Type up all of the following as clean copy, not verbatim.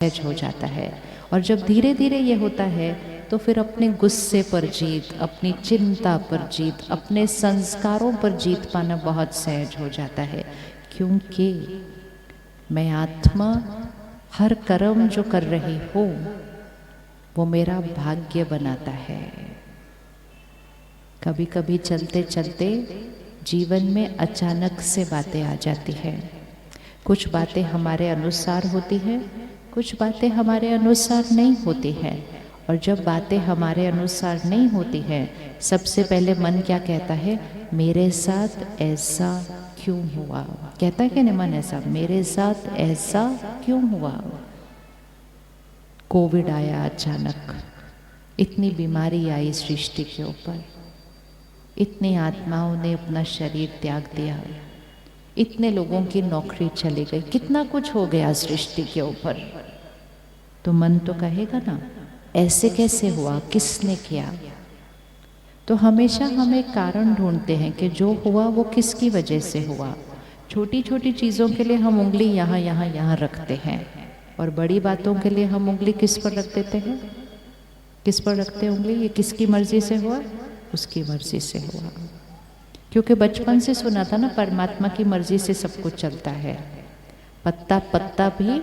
सहज हो जाता है। और जब धीरे धीरे ये होता है तो फिर अपने गुस्से पर जीत, अपनी चिंता पर जीत, अपने संस्कारों पर जीत पाना बहुत सहज हो जाता है। क्योंकि मैं आत्मा हर कर्म जो कर रही हूँ वो मेरा भाग्य बनाता है। कभी कभी चलते चलते जीवन में अचानक से बातें आ जाती हैं। कुछ बातें हमारे अनुसार होती हैं, कुछ बातें हमारे अनुसार नहीं होती हैं। और जब बातें हमारे अनुसार नहीं होती हैं, सबसे पहले मन क्या कहता है? मेरे साथ ऐसा क्यों हुआ? कहता है कि नहीं मन ऐसा, मेरे साथ ऐसा क्यों हुआ? कोविड आया अचानक, इतनी बीमारी आई सृष्टि के ऊपर, इतनी आत्माओं ने अपना शरीर त्याग दिया, इतने लोगों की नौकरी चली गई, कितना कुछ हो गया सृष्टि के ऊपर। तो मन तो कहेगा ना, ऐसे कैसे हुआ, किसने किया? तो हमेशा हम एक कारण ढूंढते हैं कि जो हुआ वो किसकी वजह से हुआ। छोटी छोटी चीज़ों के लिए हम उंगली यहाँ यहाँ यहाँ रखते हैं, और बड़ी बातों के लिए हम उंगली किस पर रख देते हैं? किस पर रखते हैं उंगली? ये किसकी मर्जी से हुआ? उसकी मर्जी से हुआ। क्योंकि बचपन से सुना था ना, परमात्मा की मर्जी से सब कुछ चलता है। पत्ता पत्ता भी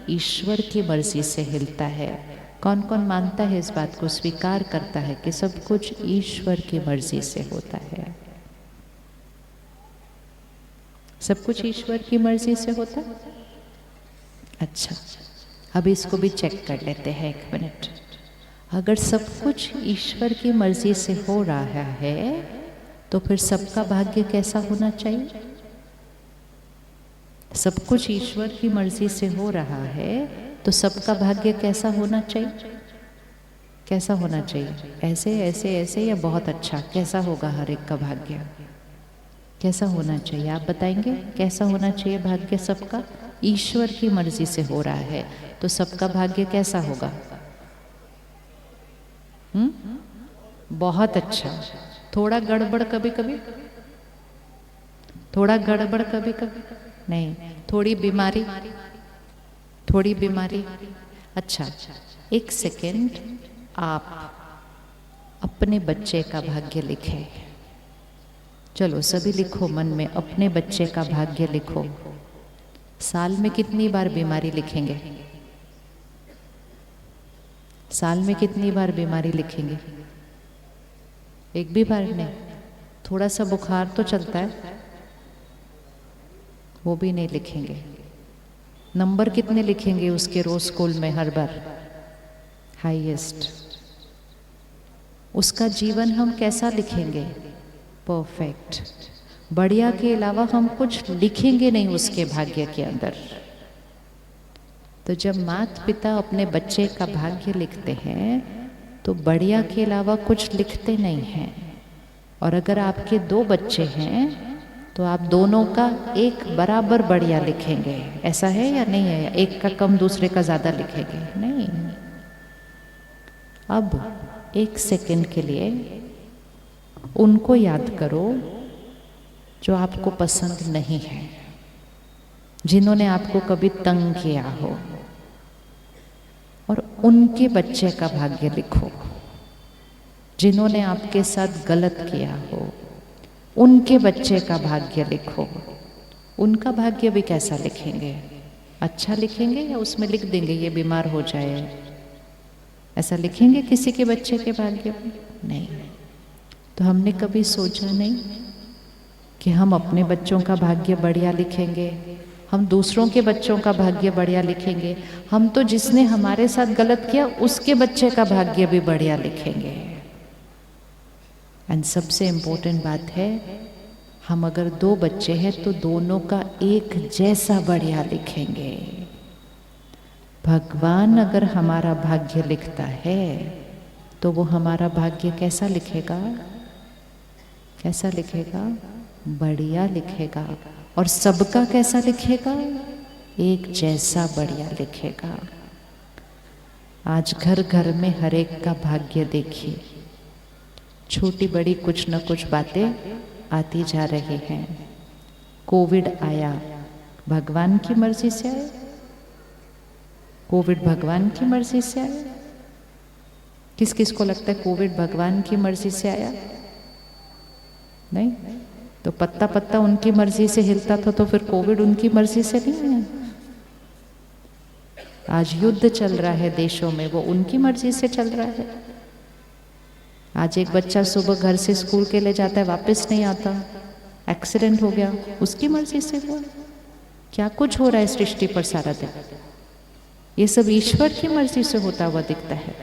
ईश्वर की मर्जी से हिलता है। कौन कौन मानता है इस बात को, स्वीकार करता है कि सब कुछ ईश्वर की मर्जी से होता है? सब कुछ ईश्वर की मर्जी से होता है। अच्छा, अब इसको भी चेक कर लेते हैं, एक मिनट। अगर सब कुछ ईश्वर की मर्जी से हो रहा है तो फिर सबका भाग्य कैसा होना चाहिए? सब कुछ ईश्वर की मर्जी से हो रहा है तो सबका भाग्य कैसा होना चाहिए? कैसा होना चाहिए? ऐसे ऐसे ऐसे या बहुत अच्छा? कैसा होगा हर एक का भाग्य? कैसा होना चाहिए आप बताएंगे? कैसा होना चाहिए भाग्य सबका? ईश्वर की मर्जी से हो रहा है तो सबका भाग्य कैसा होगा? बहुत अच्छा। थोड़ा गड़बड़ कभी कभी, थोड़ा गड़बड़ कभी कभी नहीं, थोड़ी बीमारी, थोड़ी बीमारी। अच्छा, एक सेकेंड, आप अपने बच्चे का भाग्य लिखें। चलो सभी लिखो, मन में अपने बच्चे का भाग्य लिखो। साल में कितनी बार बीमारी लिखेंगे? साल में कितनी बार बीमारी लिखेंगे? एक भी बार नहीं। थोड़ा सा बुखार तो चलता है, वो भी नहीं लिखेंगे। नंबर कितने लिखेंगे उसके रोज स्कूल में हर बार? हाईएस्ट। उसका जीवन हम कैसा लिखेंगे? परफेक्ट। बढ़िया के अलावा हम कुछ लिखेंगे नहीं उसके भाग्य के अंदर। तो जब माता पिता अपने बच्चे का भाग्य लिखते हैं तो बढ़िया के अलावा कुछ लिखते नहीं हैं। और अगर आपके 2 बच्चे हैं तो आप दोनों का एक बराबर बढ़िया लिखेंगे। ऐसा है या नहीं है? एक का कम दूसरे का ज़्यादा लिखेंगे? नहीं। अब एक सेकंड के लिए उनको याद करो जो आपको पसंद नहीं है, जिन्होंने आपको कभी तंग किया हो, और उनके बच्चे का भाग्य लिखो। जिन्होंने आपके साथ गलत किया हो उनके बच्चे का भाग्य लिखो। उनका भाग्य भी कैसा लिखेंगे? अच्छा लिखेंगे या उसमें लिख देंगे ये बीमार हो जाए? ऐसा लिखेंगे किसी के बच्चे के भाग्य? नहीं। तो हमने कभी सोचा नहीं कि हम अपने बच्चों का भाग्य बढ़िया लिखेंगे, हम दूसरों के बच्चों का भाग्य बढ़िया लिखेंगे, हम तो जिसने हमारे साथ गलत किया उसके बच्चे का भाग्य भी बढ़िया लिखेंगे। एंड सबसे इम्पोर्टेंट बात है, हम अगर 2 बच्चे हैं तो दोनों का एक जैसा बढ़िया लिखेंगे। भगवान अगर हमारा भाग्य लिखता है तो वो हमारा भाग्य कैसा लिखेगा? कैसा लिखेगा? बढ़िया लिखेगा। और सबका कैसा लिखेगा? एक जैसा बढ़िया लिखेगा। आज घर घर में हर एक का भाग्य देखिए, छोटी बड़ी कुछ न कुछ बातें आती जा रही हैं। कोविड आया, भगवान की मर्जी से आया? कोविड भगवान की मर्जी से आया? किस किस को लगता है कोविड भगवान की मर्जी से आया? नहीं। तो पत्ता पत्ता उनकी मर्जी से हिलता था तो फिर कोविड उनकी मर्जी से नहीं आया। आज युद्ध चल रहा है देशों में, वो उनकी मर्जी से चल रहा है। आज एक बच्चा सुबह घर से स्कूल के लिए जाता है, वापस नहीं आता, एक्सीडेंट हो गया, उसकी मर्जी से हुआ। क्या कुछ हो रहा है सृष्टि पर सारा दिन, ये सब ईश्वर की मर्जी से होता हुआ दिखता है।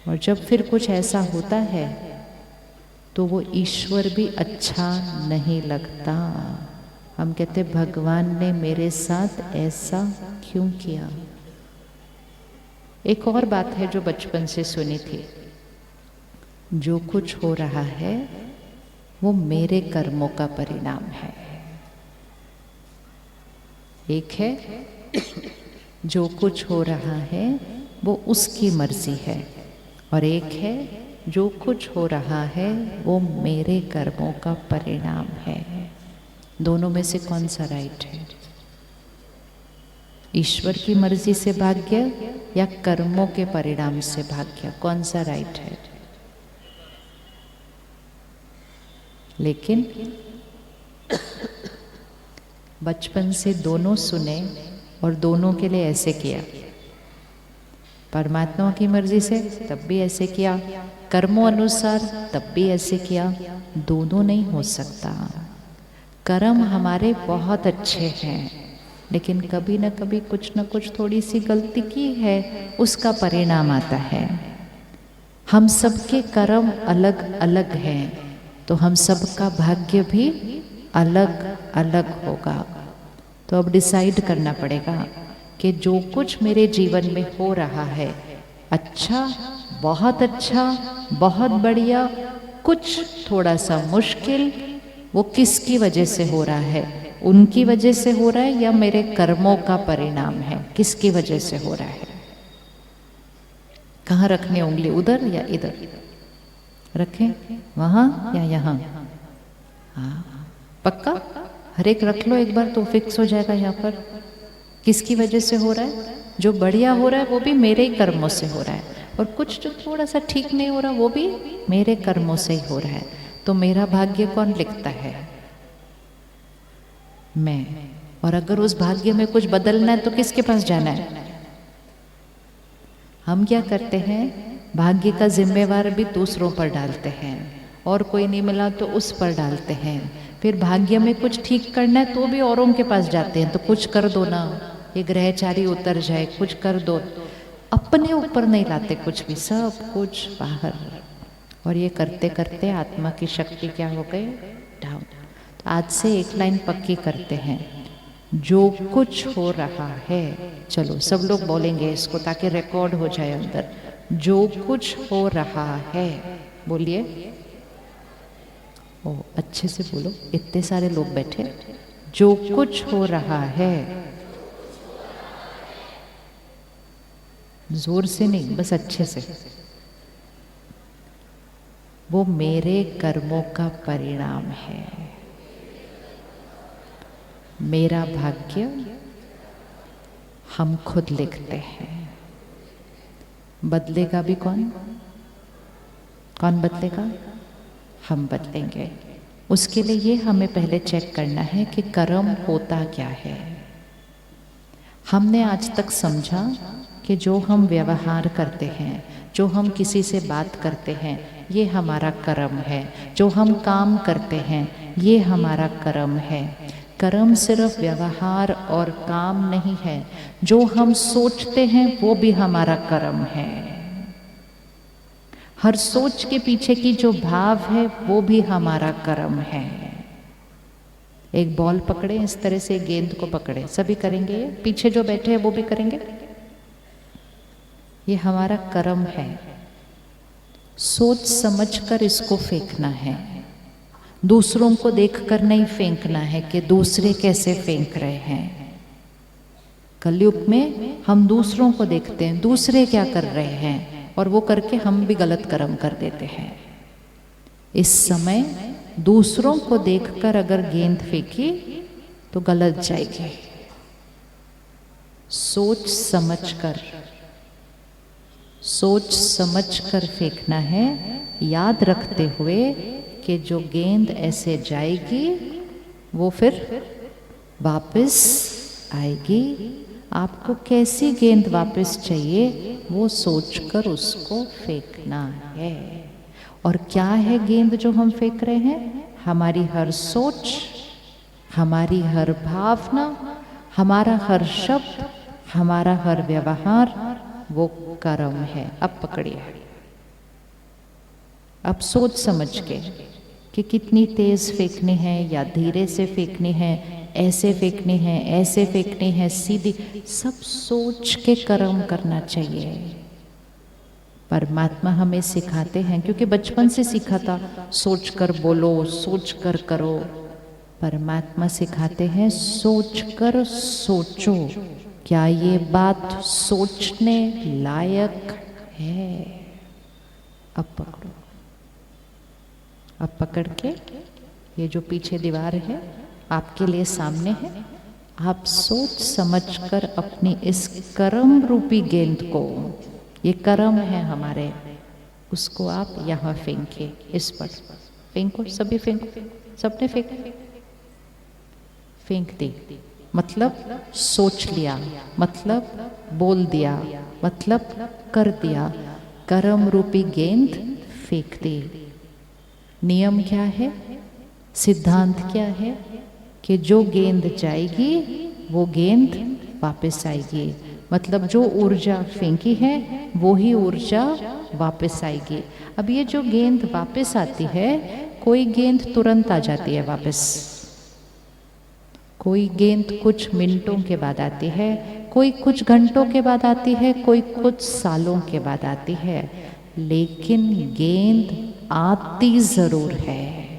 और जब फिर कुछ ऐसा होता है तो वो ईश्वर भी अच्छा नहीं लगता। हम कहते भगवान ने मेरे साथ ऐसा क्यों किया। एक और बात है जो बचपन से सुनी थी, जो कुछ हो रहा है वो मेरे कर्मों का परिणाम है। एक है जो कुछ हो रहा है वो उसकी मर्जी है, और एक है जो कुछ हो रहा है वो मेरे कर्मों का परिणाम है। दोनों में से कौन सा राइट है? ईश्वर की मर्जी से भाग्य या कर्मों के परिणाम से भाग्य, कौन सा राइट है? लेकिन बचपन से दोनों सुने और दोनों के लिए ऐसे किया। परमात्मा की मर्जी से तब भी ऐसे किया, कर्मों अनुसार तब भी ऐसे किया। दोनों नहीं हो सकता। कर्म हमारे बहुत अच्छे हैं, लेकिन कभी न कभी कुछ न कुछ थोड़ी सी गलती की है, उसका परिणाम आता है। हम सबके कर्म अलग अलग हैं, तो हम सबका भाग्य भी अलग अलग होगा। तो अब डिसाइड करना पड़ेगा कि जो कुछ मेरे जीवन में हो रहा है, अच्छा, बहुत बढ़िया, कुछ थोड़ा सा मुश्किल, वो किसकी वजह से हो रहा है? उनकी वजह से हो रहा है या मेरे कर्मों का परिणाम है? किसकी वजह से हो रहा है? कहाँ रखनी उंगली, उधर या इधर रखें? वहां या यहाँ? हाँ, पक्का हर एक रख लो एक बार तो फिक्स हो जाएगा। यहाँ पर किसकी वजह से हो रहा है? जो बढ़िया हो रहा है वो भी मेरे ही कर्मों से हो रहा है, और कुछ जो थोड़ा सा ठीक नहीं हो रहा वो भी मेरे कर्मों से ही हो रहा है। तो मेरा भाग्य कौन लिखता है? मैं। और अगर उस भाग्य में कुछ बदलना है तो किसके पास जाना है? हम क्या करते हैं, भाग्य का जिम्मेवार भी दूसरों पर डालते हैं, और कोई नहीं मिला तो उस पर डालते हैं। फिर भाग्य में कुछ ठीक करना है तो भी औरों के पास जाते हैं, तो कुछ कर दो ना, ये ग्रहचारी उतर जाए, कुछ कर दो। अपने ऊपर नहीं लाते कुछ भी, सब कुछ बाहर। और ये करते करते आत्मा की शक्ति क्या हो गई? डाउन। तो आज से एक लाइन पक्की करते हैं, जो कुछ हो रहा है, चलो सब लोग बोलेंगे इसको ताकि रिकॉर्ड हो जाए अंदर। जो कुछ हो रहा है, बोलिए। ओ अच्छे से बोलो, इतने सारे लोग बैठे। जो कुछ हो रहा है, जोर से नहीं, बस अच्छे से, वो मेरे कर्मों का परिणाम है। मेरा भाग्य हम खुद लिखते हैं। बदलेगा भी कौन? कौन बदलेगा? हम बदलेंगे। उसके लिए ये हमें पहले चेक करना है कि कर्म होता क्या है। हमने आज तक समझा कि जो हम व्यवहार करते हैं, जो हम किसी से बात करते हैं, ये हमारा कर्म है। जो हम काम करते हैं, ये हमारा कर्म है। कर्म सिर्फ व्यवहार और काम नहीं है, जो हम सोचते हैं वो भी हमारा कर्म है। हर सोच के पीछे की जो भाव है वो भी हमारा कर्म है। एक बॉल पकड़े, इस तरह से गेंद को पकड़े, सभी करेंगे, पीछे जो बैठे हैं वो भी करेंगे, ये हमारा कर्म है। सोच समझकर इसको फेंकना है, दूसरों को देखकर नहीं फेंकना है कि दूसरे कैसे फेंक रहे हैं। कलयुग में हम दूसरों को देखते हैं, दूसरे क्या कर रहे हैं, और वो करके हम भी गलत कर्म कर देते हैं। इस समय दूसरों को देखकर अगर गेंद फेंकी तो गलत जाएगी। सोच समझ कर फेंकना है, याद रखते हुए कि जो गेंद ऐसे जाएगी वो फिर वापस आएगी। आपको कैसी गेंद वापस चाहिए वो सोचकर उसको फेंकना है। और क्या है गेंद जो हम फेंक रहे हैं? हमारी हर सोच, हमारी हर भावना, हमारा हर शब्द, हमारा हर व्यवहार, वो कर्म है। अब पकड़िए, अब सोच समझ के कि कितनी तेज फेंकनी है या धीरे से फेंकनी है, ऐसे फेंकनी है, ऐसे फेंकनी है, सीधी, सब सोच के कर्म करना चाहिए। परमात्मा हमें सिखाते हैं, क्योंकि बचपन से सीखा था सोच कर बोलो, सोच कर करो। परमात्मा सिखाते हैं सोच कर सोचो, क्या ये बात सोचने लायक है? अब पकड़ो, अब पकड़ के ये जो पीछे दीवार है आपके लिए सामने है, आप सोच समझकर अपनी इस कर्म रूपी गेंद को, ये कर्म है हमारे, उसको आप यहाँ फेंके, इस पर फेंको, सभी फेंको, सबने फेंक दी। मतलब सोच लिया, मतलब बोल दिया, मतलब कर दिया, कर्म रूपी गेंद फेंक दी। नियम क्या है, सिद्धांत क्या है कि जो गेंद जाएगी वो गेंद वापस आएगी। मतलब जो ऊर्जा फेंकी है वो ही ऊर्जा वापस आएगी। अब ये जो गेंद वापस आती है, कोई गेंद तुरंत आ जाती है वापस, कोई गेंद कुछ मिनटों के बाद आती है, कोई कुछ घंटों के बाद आती है, कोई कुछ सालों के बाद आती है, लेकिन गेंद आती जरूर है।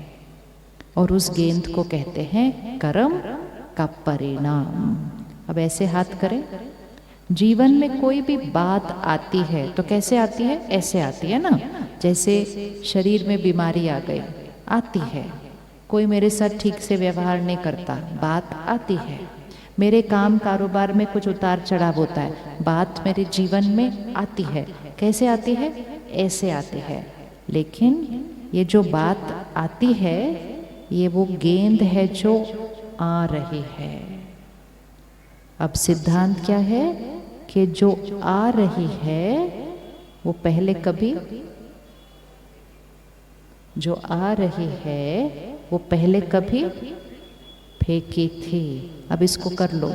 और उस गेंद को कहते हैं कर्म का परिणाम। अब ऐसे हाथ करें, जीवन में कोई भी बात आती है तो कैसे आती है? ऐसे आती है ना, जैसे शरीर में बीमारी आ गई, आती है। कोई मेरे साथ ठीक से व्यवहार नहीं करता, बात आती है। मेरे काम कारोबार में कुछ उतार चढ़ाव होता है, बात मेरे जीवन में आती है। कैसे आती है? ऐसे आती है। लेकिन ये जो बात आती है, ये वो गेंद है जो आ रही है। अब सिद्धांत क्या है कि जो आ रही है वो पहले कभी, जो आ रही है वो पहले कभी फेंकी थी। अब इसको कर लो,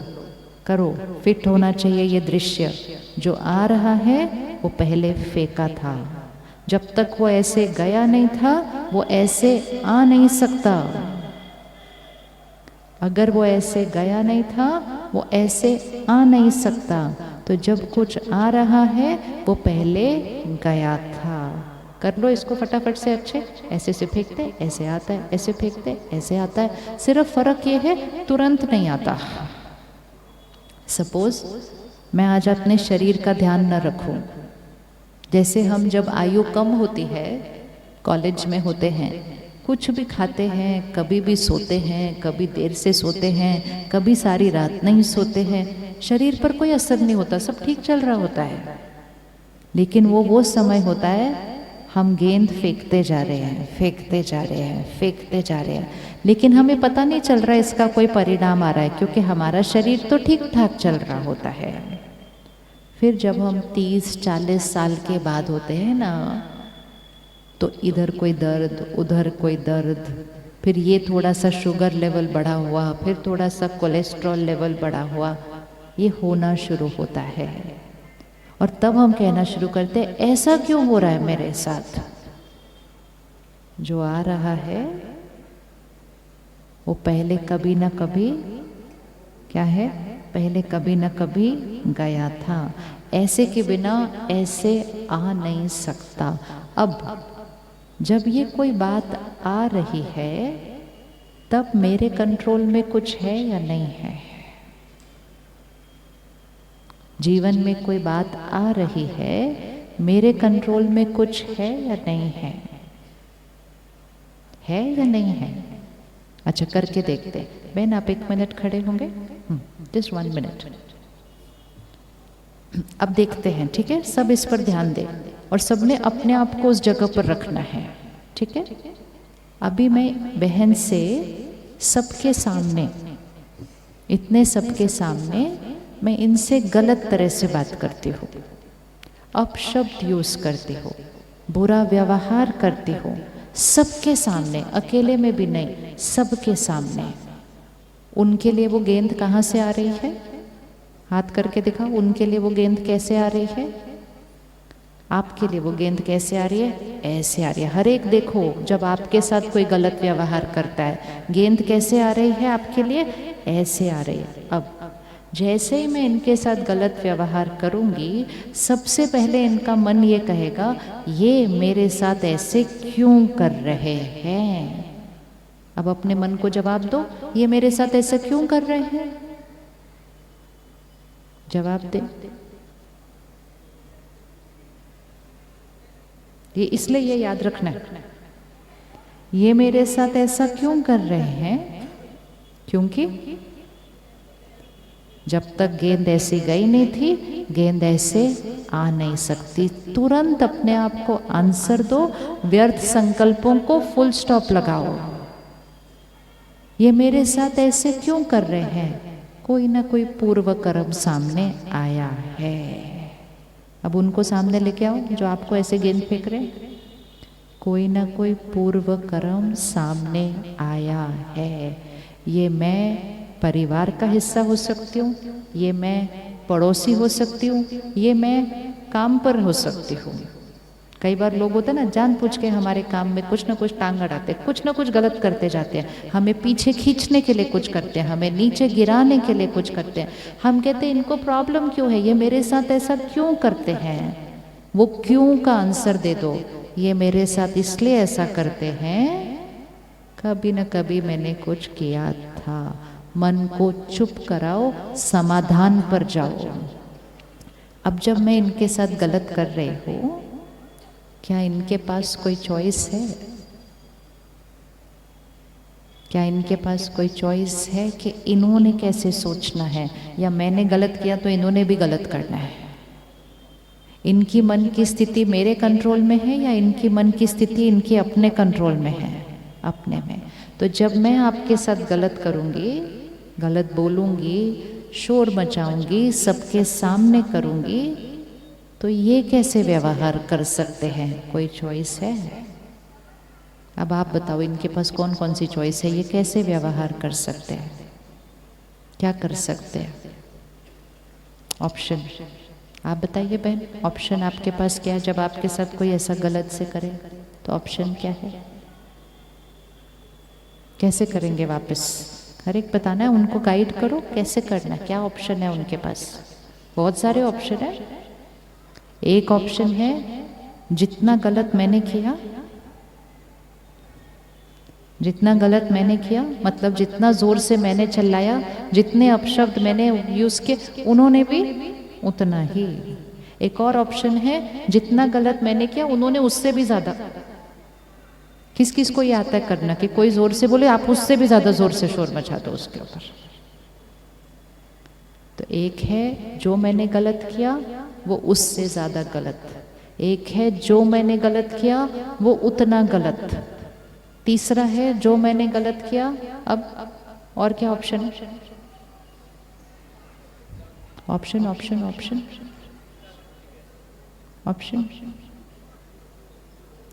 करो, फिट होना चाहिए ये दृश्य। जो आ रहा है वो पहले फेंका था। जब तक वो ऐसे गया नहीं था वो ऐसे आ नहीं सकता। अगर वो ऐसे गया नहीं था वो ऐसे आ नहीं सकता। तो जब कुछ आ रहा है वो पहले गया था। कर लो इसको फटाफट से अच्छे। ऐसे से फेंकते ऐसे आता है, ऐसे फेंकते ऐसे आता है। सिर्फ फर्क ये है तुरंत नहीं आता। सपोज मैं आज अपने शरीर का ध्यान न रखूं, जैसे हम जब आयु कम होती है, कॉलेज में होते हैं, कुछ भी खाते हैं, कभी भी सोते हैं, कभी देर से सोते हैं, कभी सारी रात नहीं सोते हैं, शरीर पर कोई असर नहीं होता, सब ठीक चल रहा होता है। लेकिन वो समय होता है हम गेंद फेंकते जा रहे हैं, फेंकते जा रहे हैं, फेंकते जा रहे हैं, लेकिन हमें पता नहीं चल रहा है इसका कोई परिणाम आ रहा है, क्योंकि हमारा शरीर तो ठीक ठाक चल रहा होता है। फिर जब हम 30-40 साल के बाद होते हैं ना, तो इधर कोई दर्द, उधर कोई दर्द, फिर ये थोड़ा सा शुगर लेवल बढ़ा हुआ, फिर थोड़ा सा कोलेस्ट्रॉल लेवल बढ़ा हुआ, ये होना शुरू होता है। और तब हम कहना शुरू करते हैं ऐसा क्यों हो रहा है मेरे साथ? जो आ रहा है वो पहले कभी ना कभी क्या है, पहले कभी ना कभी गया था। ऐसे के बिना ऐसे आ नहीं सकता। अब जब ये कोई बात आ रही है तब मेरे कंट्रोल में कुछ है या नहीं है? जीवन में कोई बात आ रही है, मेरे कंट्रोल में कुछ है या नहीं है? है या नहीं है? अच्छा, करके देखते। बहन आप 1 मिनट खड़े होंगे, जस्ट 1 मिनट। अब देखते हैं, ठीक है, सब इस पर ध्यान दें और सबने अपने आप को उस जगह पर रखना है, ठीक है। अभी मैं बहन से सबके सामने, इतने सबके सामने मैं इनसे गलत तरह से बात करती हूँ, अपशब्द यूज करती हो, बुरा व्यवहार करती हो, सबके सामने, अकेले में भी नहीं, सबके सामने। उनके लिए वो गेंद कहाँ से आ रही है? हाथ करके दिखाओ, उनके लिए वो गेंद कैसे आ रही है? आपके लिए वो गेंद कैसे आ रही है? ऐसे आ रही है। हर एक देखो, जब आपके साथ कोई गलत व्यवहार करता है, गेंद कैसे आ रही है आपके लिए? ऐसे आ रही है। अब जैसे ही मैं इनके साथ गलत व्यवहार करूंगी, सबसे पहले इनका मन ये कहेगा, ये मेरे साथ ऐसे क्यों कर रहे हैं? अब अपने मन को जवाब दो, ये मेरे साथ ऐसा क्यों कर रहे हैं? जवाब दे। ये इसलिए ये याद रखना है, ये मेरे साथ ऐसा क्यों कर रहे हैं? क्योंकि जब तक गेंद ऐसी गई नहीं थी, गेंद ऐसे आ नहीं सकती। तुरंत अपने आप को आंसर दो, व्यर्थ संकल्पों को फुल स्टॉप लगाओ। ये मेरे साथ ऐसे क्यों कर रहे हैं? कोई ना कोई पूर्व कर्म सामने आया है। अब उनको सामने लेके आओ जो आपको ऐसे गेंद फेंक रहे हैं। कोई ना कोई पूर्व कर्म सामने आया है। ये मैं परिवार का हिस्सा हो सकती हूँ, ये मैं पड़ोसी हो सकती हूँ, ये मैं काम पर हो सकती हूँ। कई बार लोग होते हैं ना, जानबूझ के हमारे काम में कुछ ना कुछ टांग अड़ाते, कुछ ना कुछ गलत करते जाते हैं। हमें पीछे खींचने के लिए कुछ करते हैं, हमें नीचे गिराने के लिए कुछ करते हैं। हम कहते हैं इनको प्रॉब्लम क्यों है, ये मेरे साथ ऐसा क्यों करते हैं? वो क्यों का आंसर दे दो। ये मेरे साथ इसलिए ऐसा करते हैं, कभी ना कभी मैंने कुछ किया था। मन को चुप कराओ, समाधान पर जाओ। अब जब मैं इनके साथ गलत कर रही हूं, क्या इनके पास कोई चॉइस है? क्या इनके पास कोई चॉइस है कि इन्होंने कैसे सोचना है, या मैंने गलत किया तो इन्होंने भी गलत करना है? इनकी मन की स्थिति मेरे कंट्रोल में है या इनकी मन की स्थिति इनके अपने कंट्रोल में है? अपने में। तो जब मैं आपके साथ गलत करूंगी, गलत बोलूंगी, शोर मचाऊंगी, सबके सामने करूंगी, तो ये कैसे व्यवहार कर सकते हैं? कोई चॉइस है? अब आप बताओ, इनके पास कौन कौन सी चॉइस है? ये कैसे व्यवहार कर सकते हैं? क्या कर सकते हैं? ऑप्शन आप बताइए बहन, ऑप्शन आपके पास क्या है? जब आपके साथ कोई ऐसा गलत से करे तो ऑप्शन क्या है? कैसे करेंगे वापस? हर एक बताना है, उनको गाइड करो कैसे करना, क्या ऑप्शन है उनके पास? बहुत सारे ऑप्शन है। एक ऑप्शन है, जितना गलत मैंने किया, जितना गलत मैंने किया मतलब जितना जोर से मैंने चिल्लाया, जितने अपशब्द मैंने यूज किए, उन्होंने भी उतना ही। एक और ऑप्शन है, जितना गलत मैंने किया उन्होंने उससे भी ज्यादा। किस किस को ये आता है करना कि कोई जोर से बोले, आप उससे भी ज्यादा जोर से शोर मचा दो उसके ऊपर। तो एक है जो मैंने गलत किया वो उससे ज्यादा गलत, एक है जो मैंने गलत किया वो उतना गलत, तीसरा है जो मैंने गलत किया। अब और क्या ऑप्शन है? ऑप्शन ऑप्शन ऑप्शन ऑप्शन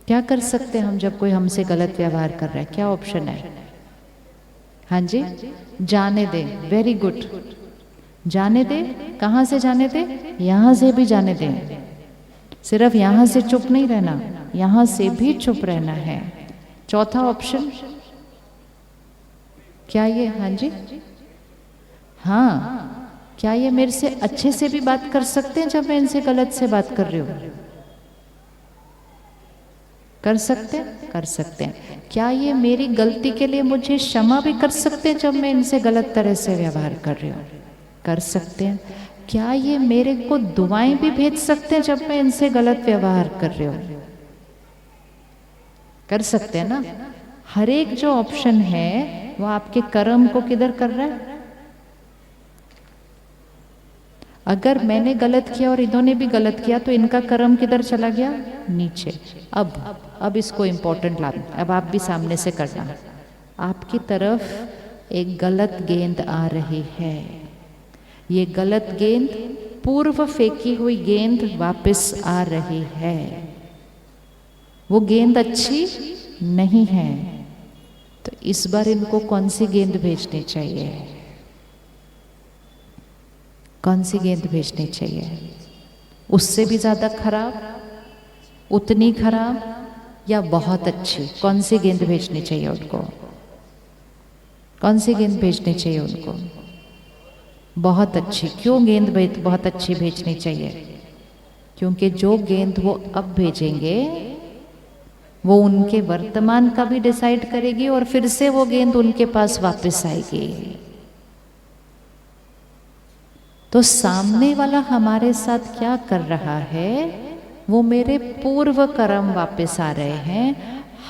क्या कर सकते हैं हम जब कोई हमसे गलत व्यवहार कर रहा है? क्या ऑप्शन है? हाँ जी, जाने दे। वेरी गुड, जाने दे। कहाँ से जाने दे? यहाँ से भी जाने दे। सिर्फ यहाँ से चुप नहीं रहना, यहाँ से भी चुप रहना है। चौथा ऑप्शन क्या ये? हाँ जी, हाँ, क्या ये मेरे से अच्छे से भी बात कर सकते हैं जब मैं इनसे गलत से बात कर रही हूँ? कर सकते हैं? कर सकते हैं। क्या ये मेरी गलती के लिए मुझे क्षमा भी कर सकते हैं जब मैं इनसे गलत तरह से व्यवहार कर रही हूँ? कर सकते हैं। क्या ये मेरे को दुआएं भी भेज सकते हैं जब मैं इनसे गलत व्यवहार कर रही हूँ? कर सकते हैं ना। हर एक जो ऑप्शन है वो आपके कर्म को किधर कर रहा है? अगर मैंने गलत किया और इन्होंने भी गलत किया तो इनका कर्म किधर चला गया? नीचे। अब इसको इम्पोर्टेंट लाना, अब आप भी सामने से करना। आपकी तरफ एक गलत गेंद आ रही है। ये गलत गेंद, पूर्व फेंकी हुई गेंद वापस आ रही है। वो गेंद अच्छी नहीं है, तो इस बार इनको कौन सी गेंद भेजनी चाहिए? कौन सी गेंद भेजनी चाहिए? उससे भी ज्यादा खराब, उतनी खराब, या बहुत अच्छी? कौन सी गेंद भेजनी चाहिए उनको? कौन सी गेंद भेजनी चाहिए उनको? बहुत अच्छी। क्यों गेंद बहुत अच्छी भेजनी चाहिए? क्योंकि जो गेंद वो अब भेजेंगे वो उनके वर्तमान का भी डिसाइड करेगी और फिर से वो गेंद उनके पास वापस आएगी। तो सामने वाला हमारे साथ क्या कर रहा है? वो मेरे पूर्व कर्म वापस आ रहे हैं।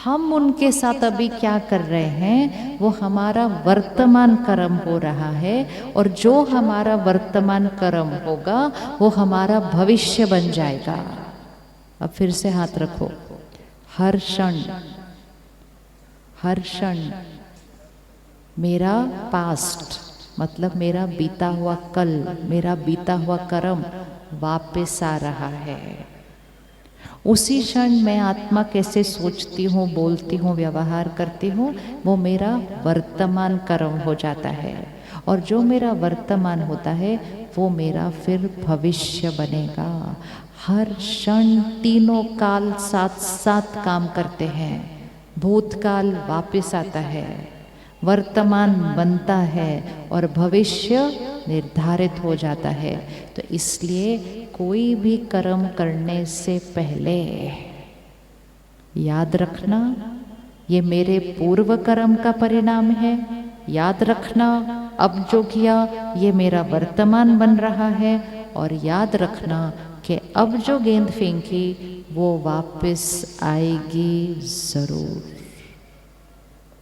हम उनके साथ अभी क्या कर रहे हैं? वो हमारा वर्तमान कर्म हो रहा है, और जो हमारा वर्तमान कर्म होगा वो हमारा भविष्य बन जाएगा। अब फिर से हाथ रखो। हर क्षण मेरा पास्ट, मतलब मेरा बीता हुआ कल, मेरा बीता हुआ कर्म वापस आ रहा है। उसी क्षण मैं आत्मा कैसे सोचती हूँ, बोलती हूँ, व्यवहार करती हूँ, वो मेरा वर्तमान कर्म हो जाता है। और जो मेरा वर्तमान होता है वो मेरा फिर भविष्य बनेगा। हर क्षण तीनों काल साथ साथ काम करते हैं। भूतकाल वापस आता है, वर्तमान बनता है और भविष्य निर्धारित हो जाता है। तो इसलिए कोई भी कर्म करने से पहले याद रखना ये मेरे पूर्व कर्म का परिणाम है। याद रखना अब जो किया ये मेरा वर्तमान बन रहा है। और याद रखना कि अब जो गेंद फेंकी वो वापस आएगी जरूर।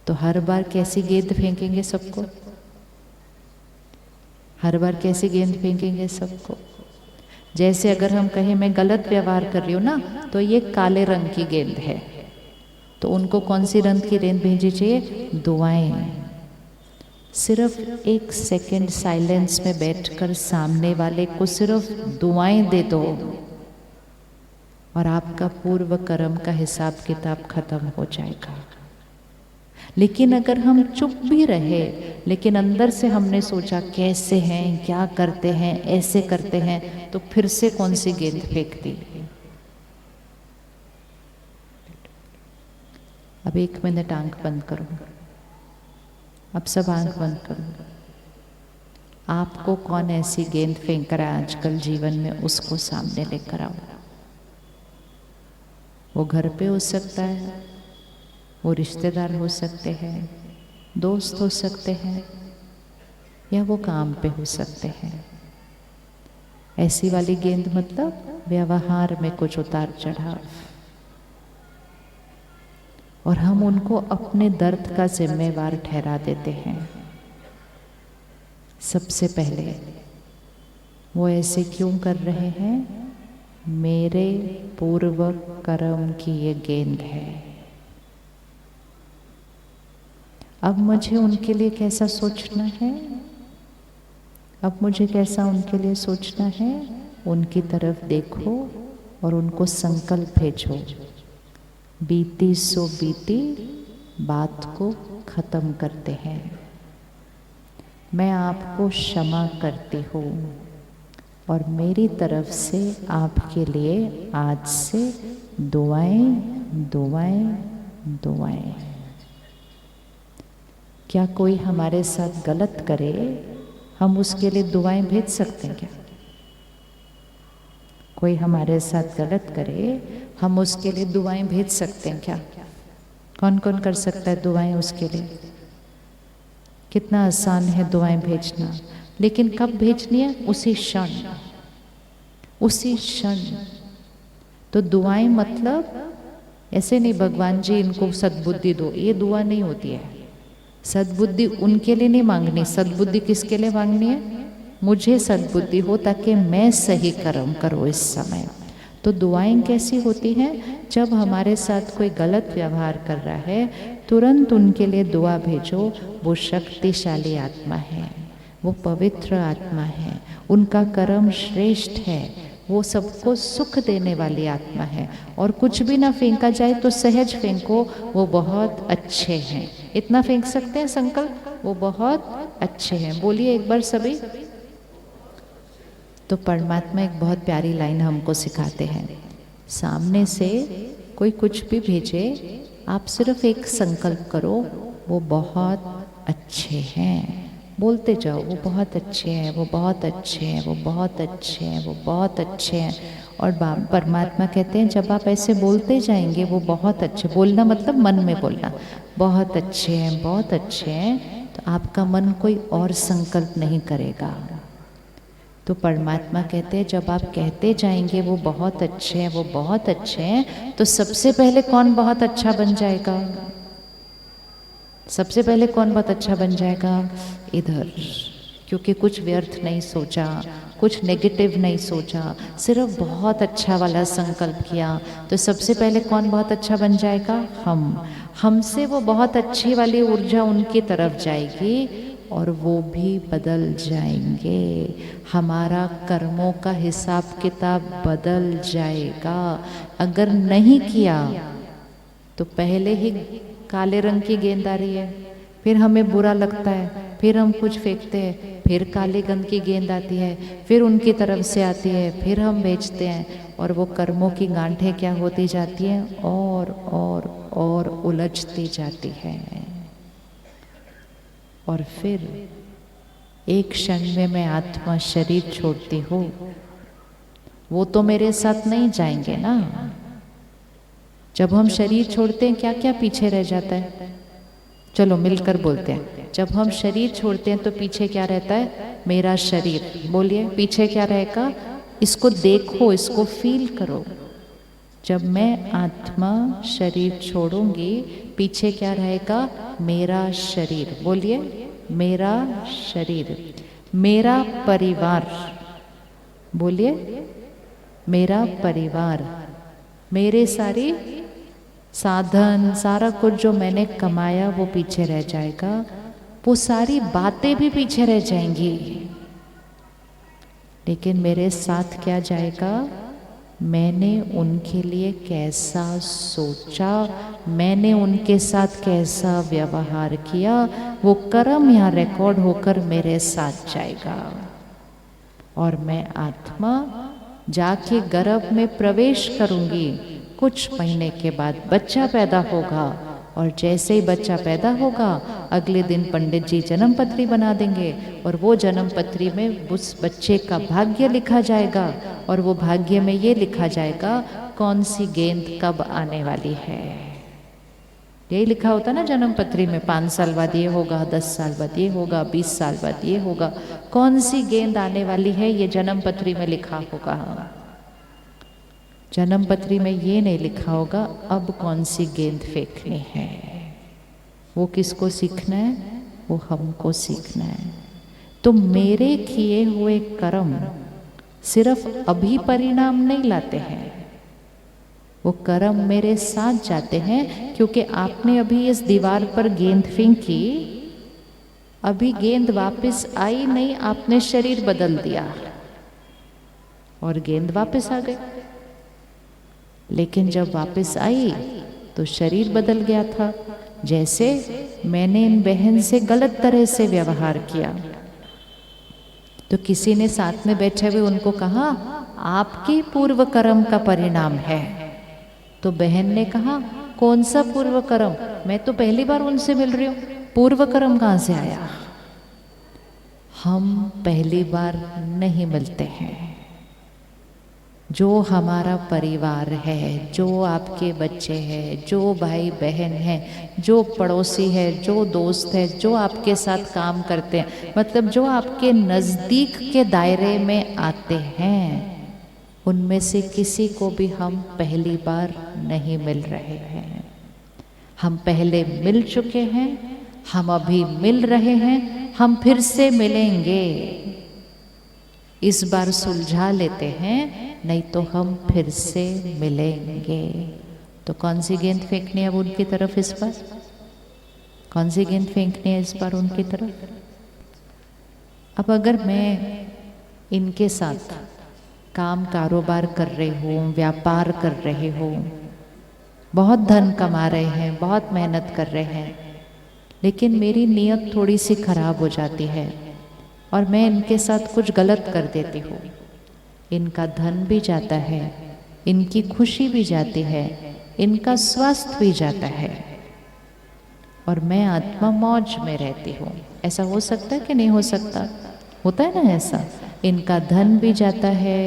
तो हर बार कैसी गेंद फेंकेंगे सबको? हर बार कैसी गेंद फेंकेंगे सबको? जैसे अगर हम कहें मैं गलत व्यवहार कर रही हूँ ना, तो ये काले रंग की गेंद है, तो उनको कौन सी रंग की गेंद भेजनी चाहिए? दुआएं। सिर्फ एक सेकंड साइलेंस में बैठकर सामने वाले को सिर्फ दुआएं दे दो और आपका पूर्व कर्म का हिसाब किताब खत्म हो जाएगा। लेकिन अगर हम चुप भी रहे, लेकिन अंदर से हमने सोचा कैसे हैं, क्या करते हैं, ऐसे करते हैं, तो फिर से कौन सी गेंद फेंक दी। अब 1 मिनट आंख बंद करो। अब सब आंख बंद करो। आपको कौन ऐसी गेंद फेंक रहा है आजकल जीवन में, उसको सामने लेकर आओ। वो घर पे हो सकता है, वो रिश्तेदार हो सकते हैं, दोस्त हो सकते हैं, या वो काम पे हो सकते हैं। ऐसी वाली गेंद मतलब व्यवहार में कुछ उतार चढ़ाव, और हम उनको अपने दर्द का जिम्मेवार ठहरा देते हैं। सबसे पहले वो ऐसे क्यों कर रहे हैं? मेरे पूर्व कर्म की ये गेंद है। अब मुझे उनके लिए कैसा सोचना है? अब मुझे कैसा उनके लिए सोचना है? उनकी तरफ देखो और उनको संकल्प भेजो, बीती सो बीती, बात को खत्म करते हैं। मैं आपको क्षमा करती हूँ और मेरी तरफ से आपके लिए आज से दुआएं दुआएं दुआएं। क्या कोई हमारे साथ गलत करे, हम उसके लिए दुआएं भेज सकते हैं क्या? कोई हमारे साथ गलत करे, हम उसके लिए दुआएं भेज सकते हैं क्या? कौन कौन कर सकता है दुआएं उसके लिए? कितना आसान है दुआएं भेजना। लेकिन कब भेजनी है? उसी क्षण, उसी क्षण। तो दुआएं मतलब ऐसे नहीं भगवान जी इनको सद्बुद्धि दो, ये दुआ नहीं होती है। सद्बुद्धि उनके लिए नहीं मांगनी। सद्बुद्धि किसके लिए मांगनी है? मुझे सद्बुद्धि हो ताकि मैं सही कर्म करूँ इस समय। तो दुआएं कैसी होती हैं? जब हमारे साथ कोई गलत व्यवहार कर रहा है, तुरंत उनके लिए दुआ भेजो। वो शक्तिशाली आत्मा है, वो पवित्र आत्मा है, उनका कर्म श्रेष्ठ है, वो सबको सुख देने वाली आत्मा है। और कुछ भी ना फेंका जाए तो सहज फेंको, वो बहुत अच्छे हैं। इतना फेंक सकते हैं संकल्प, वो बहुत अच्छे हैं। बोलिए एक बार सभी। तो परमात्मा एक बहुत प्यारी लाइन हमको सिखाते हैं, सामने से कोई कुछ भी भेजे, आप सिर्फ एक संकल्प करो, वो बहुत अच्छे हैं। बोलते जाओ, वो बहुत अच्छे हैं, वो बहुत अच्छे हैं, वो बहुत अच्छे हैं, वो बहुत अच्छे हैं। और परमात्मा कहते हैं जब आप ऐसे बोलते जाएंगे, वो बहुत अच्छे, बोलना मतलब मन में बोलना, बहुत अच्छे हैं, बहुत अच्छे हैं, तो आपका मन कोई और संकल्प नहीं करेगा। तो परमात्मा कहते हैं जब आप कहते जाएंगे वो बहुत अच्छे हैं, वो बहुत अच्छे हैं, तो सबसे पहले कौन बहुत अच्छा बन जाएगा? सबसे पहले कौन बहुत अच्छा बन जाएगा? इधर। क्योंकि कुछ व्यर्थ नहीं सोचा, कुछ नेगेटिव नहीं सोचा, सिर्फ बहुत अच्छा वाला संकल्प किया, तो सबसे पहले कौन बहुत अच्छा बन जाएगा? हम। हमसे वो बहुत अच्छी वाली ऊर्जा उनकी तरफ जाएगी और वो भी बदल जाएंगे। हमारा कर्मों का हिसाब किताब बदल जाएगा। अगर नहीं किया तो पहले ही काले रंग की गेंद आ रही है, फिर हमें बुरा लगता है, फिर हम कुछ फेंकते हैं, फिर काले रंग की गेंद आती है, फिर उनकी तरफ से आती है, फिर हम बेचते हैं, और वो कर्मों की गांठें क्या होती जाती हैं? और उलझती जाती है। और फिर एक क्षण में मैं आत्मा शरीर छोड़ती हूँ, वो तो मेरे साथ नहीं जाएंगे ना। जब हम शरीर छोड़ते हैं क्या क्या पीछे रह जाता है? चलो मिलकर बोलते हैं। जब हम शरीर छोड़ते हैं तो पीछे क्या रहता है? मेरा शरीर। बोलिए पीछे क्या रहेगा? इसको देखो, इसको फील करो। जब मैं आत्मा शरीर छोड़ूंगी, पीछे क्या रहेगा? मेरा शरीर। बोलिए मेरा शरीर, मेरा परिवार। बोलिए मेरा परिवार, मेरे सारी साधन, सारा कुछ जो मैंने कमाया वो पीछे रह जाएगा, वो सारी बातें भी पीछे रह जाएंगी, लेकिन मेरे साथ क्या जाएगा? मैंने उनके लिए कैसा सोचा, मैंने उनके साथ कैसा व्यवहार किया, वो कर्म यहाँ रिकॉर्ड होकर मेरे साथ जाएगा। और मैं आत्मा जाके गर्भ में प्रवेश करूंगी। कुछ महीने के बाद बच्चा पैदा होगा, और जैसे ही बच्चा पैदा होगा अगले दिन पंडित जी जन्म पत्री बना देंगे, और वो जन्म पत्री में उस बच्चे का भाग्य लिखा जाएगा, और वो भाग्य में ये लिखा जाएगा कौन सी गेंद कब आने वाली है। यही लिखा होता ना जन्म पत्री में, 5 साल बाद ये होगा, 10 साल बाद ये होगा, 20 साल बाद ये होगा, कौन सी गेंद आने वाली है ये जन्म पत्री में लिखा होगा। जन्म पत्री में ये नहीं लिखा होगा अब कौन सी गेंद फेंकनी है। वो किसको सीखना है? वो हमको सीखना है। तो मेरे किए हुए कर्म सिर्फ अभी परिणाम नहीं लाते हैं, वो कर्म मेरे साथ जाते हैं। क्योंकि आपने अभी इस दीवार पर गेंद फेंकी, अभी गेंद वापस आई नहीं, आपने शरीर बदल दिया और गेंद वापस आ गई। लेकिन जब वापस आई तो शरीर बदल गया था। जैसे मैंने इन बहन से गलत तरह से व्यवहार किया, तो किसी ने साथ में बैठे हुए उनको कहा आपके पूर्व कर्म का परिणाम है। तो बहन ने कहा कौन सा पूर्व कर्म? मैं तो पहली बार उनसे मिल रही हूँ, पूर्व कर्म कहाँ से आया? हम पहली बार नहीं मिलते हैं। जो हमारा परिवार है, जो आपके बच्चे हैं, जो भाई बहन हैं, जो पड़ोसी है, जो दोस्त है, जो आपके साथ काम करते हैं, मतलब जो आपके नज़दीक के दायरे में आते हैं, उनमें से किसी को भी हम पहली बार नहीं मिल रहे हैं। हम पहले मिल चुके हैं, हम अभी मिल रहे हैं, हम फिर से मिलेंगे। इस बार सुलझा लेते हैं, नहीं तो हम फिर से मिलेंगे। तो कौन सी गेंद फेंकनी है अब उनकी तरफ इस बार? कौन सी गेंद फेंकनी है इस बार उनकी तरफ? अब अगर मैं इनके साथ काम कारोबार कर रहे हूँ, व्यापार कर रहे हूँ, बहुत धन कमा रहे हैं, बहुत मेहनत कर रहे हैं, लेकिन मेरी नीयत थोड़ी सी खराब हो जाती है और मैं इनके साथ कुछ गलत कर देती हूँ, इनका धन भी जाता है, इनकी खुशी भी जाती है, इनका स्वास्थ्य भी जाता है और मैं आत्मा मौज में रहती हूँ। ऐसा हो सकता है कि नहीं हो सकता? होता है ना ऐसा? इनका धन भी जाता है,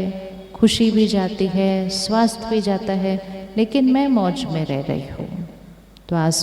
खुशी भी जाती है, स्वास्थ्य भी जाता है, लेकिन मैं मौज में रह रही हूँ। तो आज